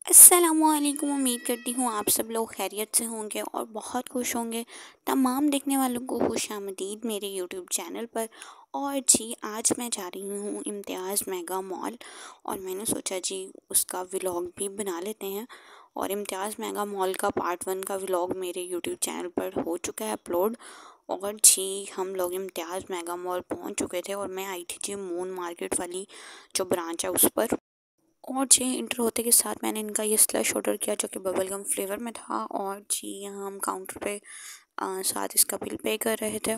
अस्सलामुअलैकुम। उम्मीद करती हूँ आप सब लोग खैरियत से होंगे और बहुत खुश होंगे। तमाम देखने वालों को खुशामदीद मेरे यूट्यूब चैनल पर। और जी आज मैं जा रही हूँ इम्तियाज़ मेगा मॉल और मैंने सोचा जी उसका व्लॉग भी बना लेते हैं। और इम्तियाज़ मेगा मॉल का पार्ट 1 का व्लॉग मेरे यूट्यूब चैनल पर हो चुका है अपलोड। और जी हम लोग इम्तियाज़ मेगा मॉल पहुँच चुके थे और मैं आई थी जी मून मार्केट वाली जो ब्रांच है उस पर। और जी इंटर होते के साथ मैंने इनका ये स्लश ऑर्डर किया जो कि बबल गम फ्लेवर में था। और जी यहाँ हम काउंटर पे साथ इसका बिल पे कर रहे थे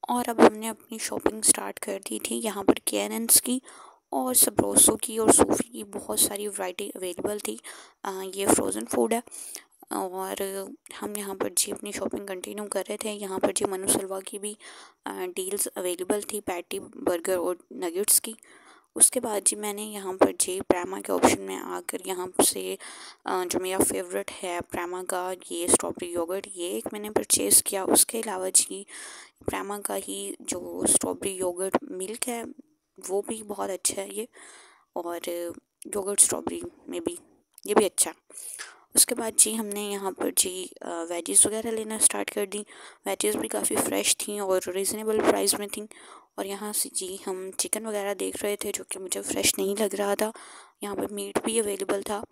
और अब हमने अपनी शॉपिंग स्टार्ट कर दी थी। यहाँ पर केनन्स की और सबरोसो की और सूफी की बहुत सारी वैरायटी अवेलेबल थी। ये फ्रोज़न फूड है। और हम यहाँ पर जी अपनी शॉपिंग कंटिन्यू कर रहे थे। यहाँ पर जी मनु सलवा की भी डील्स अवेलेबल थी, पैटी बर्गर और नगेट्स की। उसके बाद जी मैंने यहाँ पर जी प्रेमा के ऑप्शन में आकर यहाँ से जो मेरा फेवरेट है प्रेमा का ये स्ट्रॉबेरी योगर्ट, ये एक मैंने परचेज़ किया। उसके अलावा जी प्रेमा का ही जो स्ट्रॉबेरी योगर्ट मिल्क है वो भी बहुत अच्छा है ये। और योगर्ट स्ट्रॉबेरी में भी ये भी अच्छा है। उसके बाद जी हमने यहाँ पर जी वेजीज़ वगैरह लेना स्टार्ट कर दी। वेजीज़ भी काफ़ी फ़्रेश थी और रिजनेबल प्राइस में थी। और यहाँ से जी हम चिकन वगैरह देख रहे थे जो कि मुझे फ़्रेश नहीं लग रहा था। यहाँ पर मीट भी अवेलेबल था।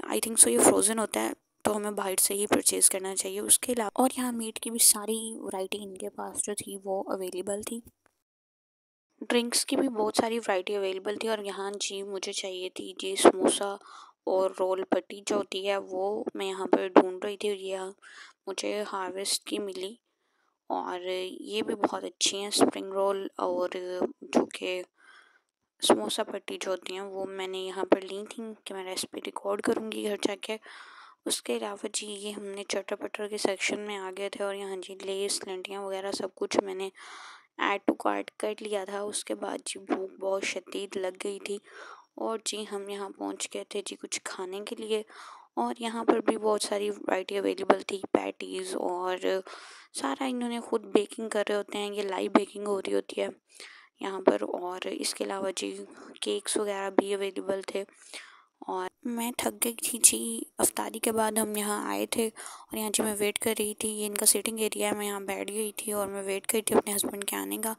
आई थिंक सो ये फ्रोज़न होता है तो हमें बाहर से ही परचेज़ करना चाहिए। उसके अलावा और यहाँ मीट की भी सारी वैरायटी इनके पास जो थी वो अवेलेबल थी। ड्रिंक्स की भी बहुत सारी वैरायटी अवेलेबल थी। और यहाँ जी मुझे चाहिए थी जी समोसा और रोल पट्टी जो होती है वो मैं यहाँ पर ढूंढ रही थी और ये मुझे हार्वेस्ट की मिली। और ये भी बहुत अच्छी हैं स्प्रिंग रोल। और जो कि समोसा पट्टी जो होती हैं वो मैंने यहाँ पर ली थी कि मैं रेसिपी रिकॉर्ड करूँगी घर जाके। उसके अलावा जी ये हमने चटर पटर के सेक्शन में आ गए थे और यहाँ जी लेस लंटियाँ वगैरह सब कुछ मैंने ऐड टू कार्ट कर लिया था। उसके बाद जी भूख बहुत शदीद लग गई थी और जी हम यहाँ पहुँच गए थे जी कुछ खाने के लिए। और यहाँ पर भी बहुत सारी वैरायटी अवेलेबल थी, पैटीज़ और सारा इन्होंने खुद बेकिंग कर रहे होते हैं, ये लाइव बेकिंग हो रही होती है यहाँ पर। और इसके अलावा जी केक्स वगैरह भी अवेलेबल थे। और मैं थक गई थी जी, अफ्तारी के बाद हम यहाँ आए थे और यहाँ जी मैं वेट कर रही थी। ये इनका सीटिंग एरिया है, मैं यहाँ बैठ गई थी और मैं वेट कर रही थी अपने हस्बैंड के आने का।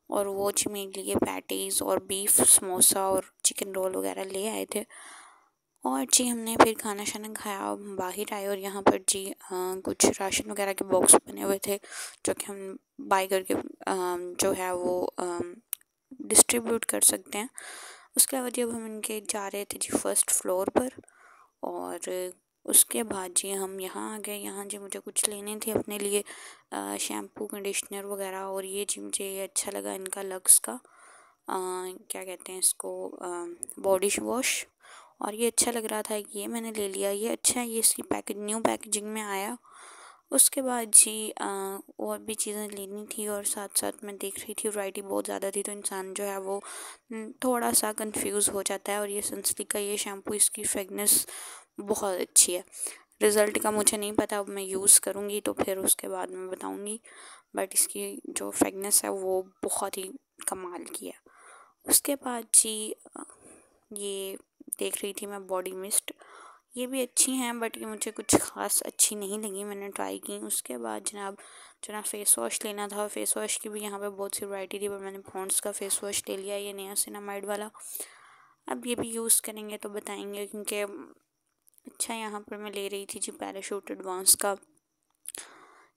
और वो जी मेरे लिए पैटीज़ और बीफ समोसा और चिकन रोल वगैरह ले आए थे। और जी हमने फिर खाना शाना खाया, बाहर आए और यहाँ पर जी कुछ राशन वगैरह के बॉक्स बने हुए थे जो कि हम बाय करके जो है वो डिस्ट्रीब्यूट कर सकते हैं। उसके अलावा जब हम इनके जा रहे थे जी फर्स्ट फ्लोर पर। और उसके बाद जी हम यहाँ आ गए। यहाँ जी मुझे कुछ लेने थे अपने लिए, शैम्पू कंडीशनर वगैरह। और ये जी मुझे ये अच्छा लगा इनका लक्स का क्या कहते हैं इसको, बॉडी वॉश। और ये अच्छा लग रहा था, ये मैंने ले लिया, ये अच्छा है, ये इसकी न्यू पैकेजिंग में आया। उसके बाद जी और भी चीज़ें लेनी थी और साथ साथ मैं देख रही थी वैरायटी बहुत ज़्यादा थी तो इंसान जो है वो थोड़ा सा कंफ्यूज हो जाता है। और ये सनसिल्क का ये शैम्पू, इसकी फ्रेगनेंस बहुत अच्छी है। रिज़ल्ट का मुझे नहीं पता, अब मैं यूज़ करूँगी तो फिर उसके बाद मैं बताऊँगी। बट इसकी जो फ्रेगनेंस है वो बहुत ही कमाल की है। उसके बाद जी ये देख रही थी मैं बॉडी मिस्ट, ये भी अच्छी हैं बट ये मुझे कुछ ख़ास अच्छी नहीं लगी, मैंने ट्राई की। उसके बाद जनाब जो फेस वॉश लेना था, फेस वॉश की भी यहाँ पे बहुत सी वैरायटी थी पर मैंने पॉन्ड्स का फेस वॉश ले लिया, ये नया सिनामाइड वाला। अब ये भी यूज़ करेंगे तो बताएंगे क्योंकि अच्छा यहाँ पर मैं ले रही थी जी पैराशूट एडवांस का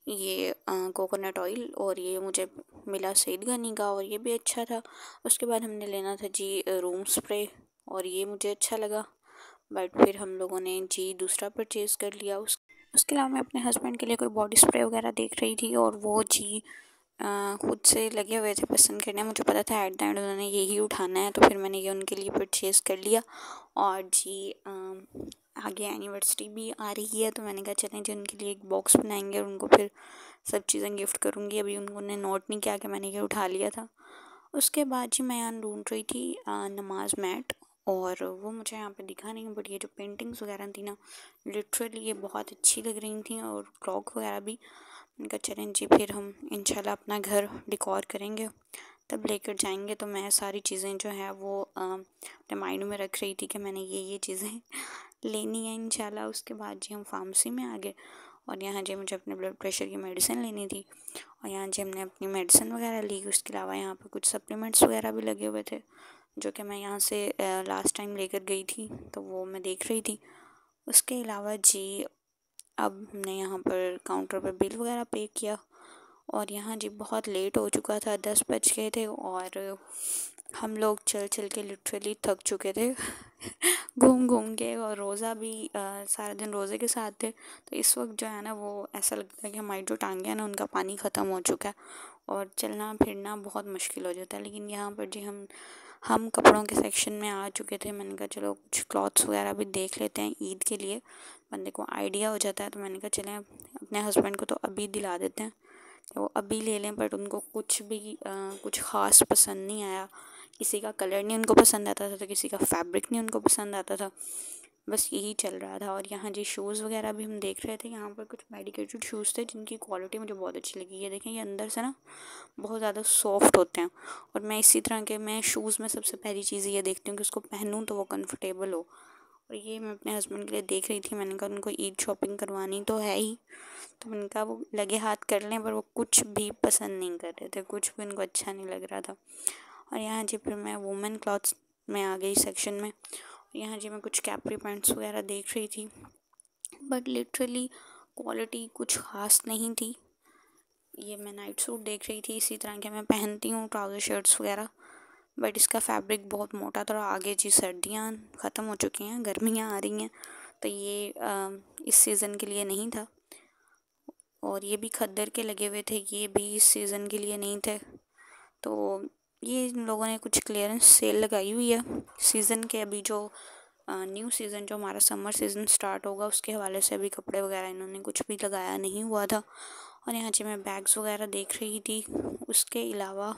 ये कोकोनट ऑयल। और ये मुझे मिला सेठ गनी का और ये भी अच्छा था। उसके बाद हमने लेना था जी रूम स्प्रे और ये मुझे अच्छा लगा बट फिर हम लोगों ने जी दूसरा परचेज़ कर लिया। उसके अलावा मैं अपने हस्बैंड के लिए कोई बॉडी स्प्रे वगैरह देख रही थी और वो जी खुद से लगे हुए थे पसंद करने। मुझे पता था एट द एंड उन्होंने यही उठाना है तो फिर मैंने ये उनके लिए परचेज़ कर लिया। और जी आगे एनिवर्सरी भी आ रही है तो मैंने कहा चलें जी उनके लिए एक बॉक्स बनाएंगे और उनको फिर सब चीज़ें गिफ्ट करूँगी। अभी उन्होंने नोट नहीं किया कि मैंने ये उठा लिया था। उसके बाद जी मैं यहाँ ढूंढ रही थी नमाज मैट और वो मुझे यहाँ पे दिखा नहीं, बट ये जो पेंटिंग्स वगैरह थी ना लिटरली ये बहुत अच्छी लग रही थी और क्लॉक वगैरह भी। उनका चलें जी फिर हम इंशाल्लाह अपना घर डिकोर करेंगे तब लेकर जाएंगे। तो मैं सारी चीज़ें जो है वो अपने माइंड में रख रही थी कि मैंने ये चीज़ें लेनी है इंशाल्लाह। उसके बाद जी हम फार्मेसी में आ गए और यहाँ जी मुझे अपने ब्लड प्रेशर की मेडिसिन लेनी थी और यहाँ जी हमने अपनी मेडिसिन वगैरह ली। उसके अलावा यहाँ पर कुछ सप्लीमेंट्स वगैरह भी लगे हुए थे जो कि मैं यहाँ से लास्ट टाइम लेकर गई थी, तो वो मैं देख रही थी। उसके अलावा जी अब हमने यहाँ पर काउंटर पर बिल वगैरह पे किया और यहाँ जी बहुत लेट हो चुका था, 10 बज गए थे और हम लोग चल चल के लिटरली थक चुके थे घूम घूम के। और रोज़ा भी सारा दिन रोज़े के साथ थे, तो इस वक्त जो है ना वो ऐसा लगता है कि हमारी जो टांगे हैं ना उनका पानी ख़त्म हो चुका है और चलना फिरना बहुत मुश्किल हो जाता है। लेकिन यहाँ पर जी हम कपड़ों के सेक्शन में आ चुके थे। मैंने कहा चलो कुछ क्लॉथ्स वगैरह भी देख लेते हैं ईद के लिए, बंदे को आइडिया हो जाता है। तो मैंने कहा चलें अपने हस्बैंड को तो अभी दिला देते हैं कि वो अभी ले लें। बट उनको कुछ भी कुछ ख़ास पसंद नहीं आया, किसी का कलर नहीं उनको पसंद आता था तो किसी का फैब्रिक नहीं उनको पसंद आता था, बस यही चल रहा था। और यहाँ जी शूज़ वगैरह भी हम देख रहे थे। यहाँ पर कुछ मेडिकेटेड शूज़ थे जिनकी क्वालिटी मुझे बहुत अच्छी लगी। ये देखें, ये अंदर से ना बहुत ज़्यादा सॉफ्ट होते हैं और मैं इसी तरह के मैं शूज़ में सबसे पहली चीज़ ये देखती हूँ कि उसको पहनूँ तो वो कंफर्टेबल हो। और ये मैं अपने हस्बैंड के लिए देख रही थी। मैंने कहा उनको ईद शॉपिंग करवानी तो है ही, तो मैंने कहा वो लगे हाथ कर लें, पर वो कुछ भी पसंद नहीं कर रहे थे, कुछ भी उनको अच्छा नहीं लग रहा था। और यहाँ जी फिर मैं वुमेन क्लॉथ्स में आ गई सेक्शन में। यहाँ जी मैं कुछ कैपरी पैंट्स वगैरह देख रही थी, बट लिटरली क्वालिटी कुछ ख़ास नहीं थी। ये मैं नाइट सूट देख रही थी, इसी तरह के मैं पहनती हूँ ट्राउज़र शर्ट्स वगैरह, बट इसका फैब्रिक बहुत मोटा था। और आगे जी सर्दियाँ ख़त्म हो चुकी हैं, गर्मियाँ आ रही हैं, तो ये इस सीज़न के लिए नहीं था। और ये भी खद्दर के लगे हुए थे, ये भी इस सीज़न के लिए नहीं थे। तो ये इन लोगों ने कुछ क्लियरेंस सेल लगाई हुई है सीज़न के। अभी जो न्यू सीज़न जो हमारा समर सीज़न स्टार्ट होगा उसके हवाले से अभी कपड़े वगैरह इन्होंने कुछ भी लगाया नहीं हुआ था। और यहाँ से मैं बैग्स वगैरह देख रही थी। उसके अलावा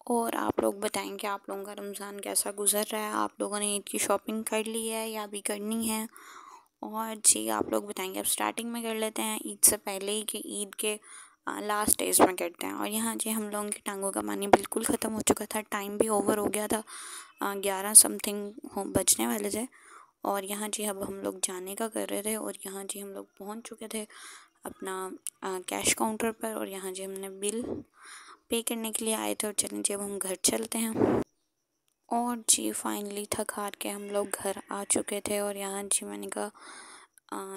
और आप लोग बताएं कि आप लोगों का रमज़ान कैसा गुज़र रहा है, आप लोगों ने ईद की शॉपिंग कर ली है या अभी करनी है। और जी आप लोग बताएंगे, अब स्टार्टिंग में कर लेते हैं ईद से पहले ही कि ईद के लास्ट डेज में करते हैं। और यहाँ जी हम लोगों की टांगों का पानी बिल्कुल ख़त्म हो चुका था, टाइम भी ओवर हो गया था, 11 समथिंग बजने वाले थे। और यहाँ जी अब हम लोग जाने का कर रहे थे और यहाँ जी हम लोग पहुँच चुके थे अपना कैश काउंटर पर। और यहाँ जी हमने बिल पे करने के लिए आए थे और चलें जी अब हम घर चलते हैं। और जी फाइनली थक हार के हम लोग घर आ चुके थे। और यहाँ जी मैंने कहा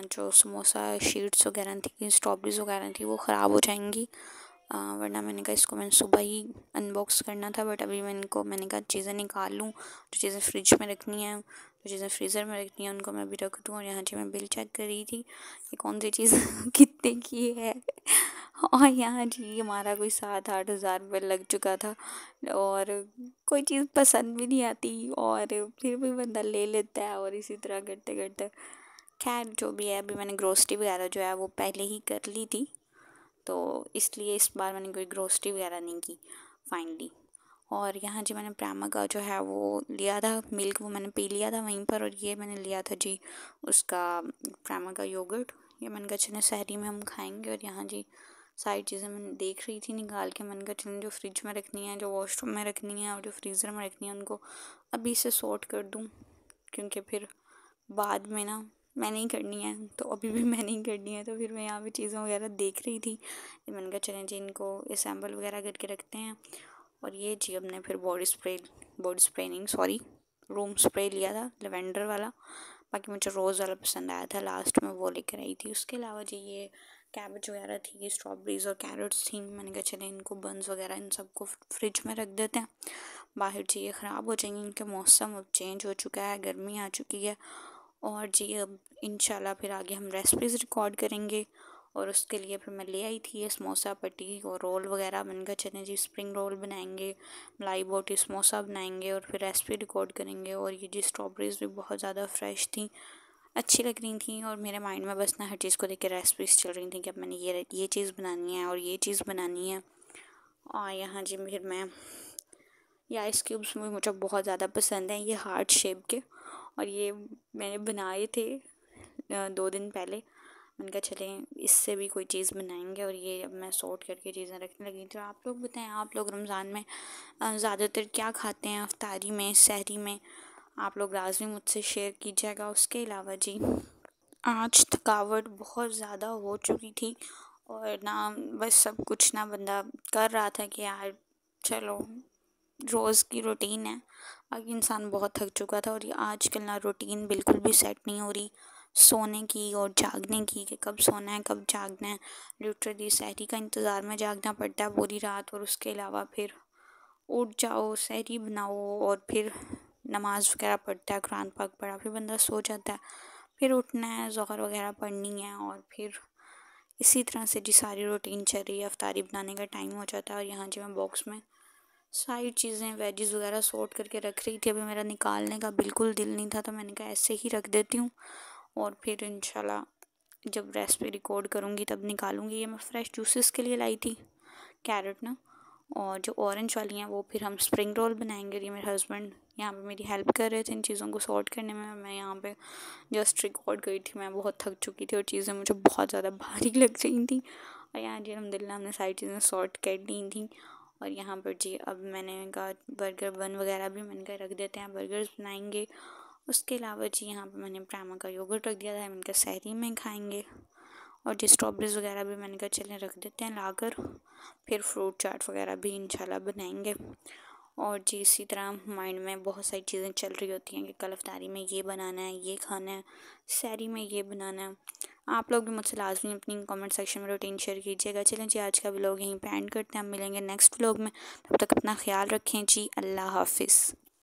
जो समोसा शीट्स वगैरह थी, स्ट्रॉबेरीज़ वगैरह थी, वो ख़राब हो जाएंगी, वरना मैंने कहा इसको मैंने सुबह ही अनबॉक्स करना था। बट अभी मैंने कहा चीज़ें निकाल लूँ, जो चीज़ें फ्रिज में रखनी है, जो चीज़ें फ्रीज़र में रखनी है उनको मैं अभी रख दूँ। और यहाँ जी मैं बिल चेक कर रही थी कि कौन सी चीज़ कितने की है। और यहाँ जी हमारा कोई 7-8 हज़ार रुपये लग चुका था और कोई चीज़ पसंद भी नहीं आती और फिर भी बंदा ले लेता है। और इसी तरह करते करते खैर जो भी है, अभी मैंने ग्रोसरी वगैरह जो है वो पहले ही कर ली थी, तो इसलिए इस बार मैंने कोई ग्रोसरी वगैरह नहीं की फाइनली। और यहाँ जी मैंने प्रामा का जो है वो लिया था मिल्क, वो मैंने पी लिया था वहीं पर। और ये मैंने लिया था जी उसका प्रामा का योगर्ट, ये मैंने कहा चलें सहरी में हम खाएंगे। और यहाँ जी सारी चीज़ें मैंने देख रही थी निकाल के, मैंने कहा चलें जो फ्रिज में रखनी है, जो वॉशरूम में रखनी है और जो फ्रीज़र में रखनी है उनको अभी से सॉर्ट कर दूँ, क्योंकि फिर बाद में ना मैंने ही करनी है, तो अभी भी मैंने ही करनी है। तो फिर मैं यहाँ पे चीज़ें वगैरह देख रही थी, मैंने कहा चलें जी इनको असम्बल वगैरह करके रखते हैं। और ये जी हमने फिर बॉडी स्प्रे नहीं सॉरी रूम स्प्रे लिया था लेवेंडर वाला, बाकी मुझे रोज़ वाला पसंद आया था, लास्ट में वो लेकर आई थी। उसके अलावा जी ये कैबेज वगैरह थी, स्ट्रॉबेरीज़ और कैरेट्स थी, मैंने कहा चलें इनको बंस वगैरह इन सबको फ्रिज में रख देते हैं, बाहर जी ये ख़राब हो जाएंगे, इनके मौसम अब चेंज हो चुका है, गर्मी आ चुकी है। और जी अब इंशाल्लाह फिर आगे हम रेसिपीज़ रिकॉर्ड करेंगे। और उसके लिए फिर मैं ले आई थी ये समोसा पट्टी और रोल वगैरह, मैंने कहा चलें जी स्प्रिंग रोल बनाएंगे, मलाई बोटी समोसा बनाएंगे और फिर रेसिपी रिकॉर्ड करेंगे। और ये जी स्ट्रॉबेरीज़ भी बहुत ज़्यादा फ्रेश थी, अच्छी लग रही थी और मेरे माइंड में बस ना हर चीज़ को देख के रेसिपीज़ चल रही थी कि अब मैंने ये चीज़ बनानी है और ये चीज़ बनानी है। और यहाँ जी फिर मैं ये आइस क्यूब्स मुझे बहुत ज़्यादा पसंद हैं, ये हार्ट शेप के, और ये मैंने बनाए थे 2 दिन पहले, मैंने कहा चलें इससे भी कोई चीज़ बनाएंगे। और ये अब मैं सॉर्ट करके चीज़ें रखने लगी थी। आप लोग बताएं, आप लोग रमज़ान में ज़्यादातर क्या खाते हैं इफ्तारी में, सहरी में? आप लोग लाजमी मुझसे शेयर कीजिएगा। उसके अलावा जी, आज थकावट बहुत ज़्यादा हो चुकी थी और ना बस सब कुछ ना बंदा कर रहा था कि यार चलो रोज़ की रूटीन है। बाकी इंसान बहुत थक चुका था और ये आजकल ना रूटीन बिल्कुल भी सेट नहीं हो रही सोने की और जागने की, कि कब सोना है कब जागना है। लिटरली सहरी का इंतज़ार में जागना पड़ता है पूरी रात, और उसके अलावा फिर उठ जाओ, सहरी बनाओ और फिर नमाज़ वगैरह पढ़ता है, कुरान पाक पढ़ा, फिर बंदा सो जाता है, फिर उठना है, ज़ोहर वगैरह पढ़नी है, और फिर इसी तरह से जी सारी रूटीन चल रही है। इफ्तारी बनाने का टाइम हो जाता है और यहाँ जी मैं बॉक्स में सारी चीज़ें वेजिज़ वगैरह सॉर्ट करके रख रही थी। अभी मेरा निकालने का बिल्कुल दिल नहीं था, तो मैंने कहा ऐसे ही रख देती हूँ और फिर इंशाल्लाह जब रेसिपी रिकॉर्ड करूँगी तब निकालूँगी। ये मैं फ्रेश जूसेस के लिए लाई थी, कैरेट ना, और जो ऑरेंज वाली हैं वो फिर हम स्प्रिंग रोल बनाएंगे। ये मेरे हस्बैंड यहाँ पे मेरी हेल्प कर रहे थे इन चीज़ों को सॉर्ट करने में। मैं यहाँ पे जस्ट रिकॉर्ड गई थी, मैं बहुत थक चुकी थी और चीज़ें मुझे बहुत ज़्यादा भारी लग रही थी। और यहाँ जी अलहमदिल्ला हमने सारी चीज़ें सॉर्ट कर ली थी। और यहाँ पर जी अब मैंने कहा बर्गर बन वगैरह भी मैंने कहा रख देते हैं, बर्गर्स बनाएंगे। उसके अलावा जी यहाँ पे मैंने प्रामा का योगर्ट रख दिया था, मैंने कहा सहरी में खाएंगे। और जी स्ट्रॉबेरीज़ वगैरह भी मैंने कहा चलें रख देते हैं लाकर, फिर फ्रूट चाट वगैरह भी इंशाल्लाह बनाएंगे। और जी इसी तरह माइंड में बहुत सारी चीज़ें चल रही होती हैं कि कल इफ्तारी में ये बनाना है, ये खाना है, सहरी में ये बनाना है। आप लोग भी मुझसे लाजमी अपनी कमेंट सेक्शन में रूटीन शेयर कीजिएगा। चलें जी आज का व्लॉग यहीं पे एंड करते हैं, हम मिलेंगे नेक्स्ट व्लॉग में। तब तक अपना ख्याल रखें जी, अल्लाह हाफिज़।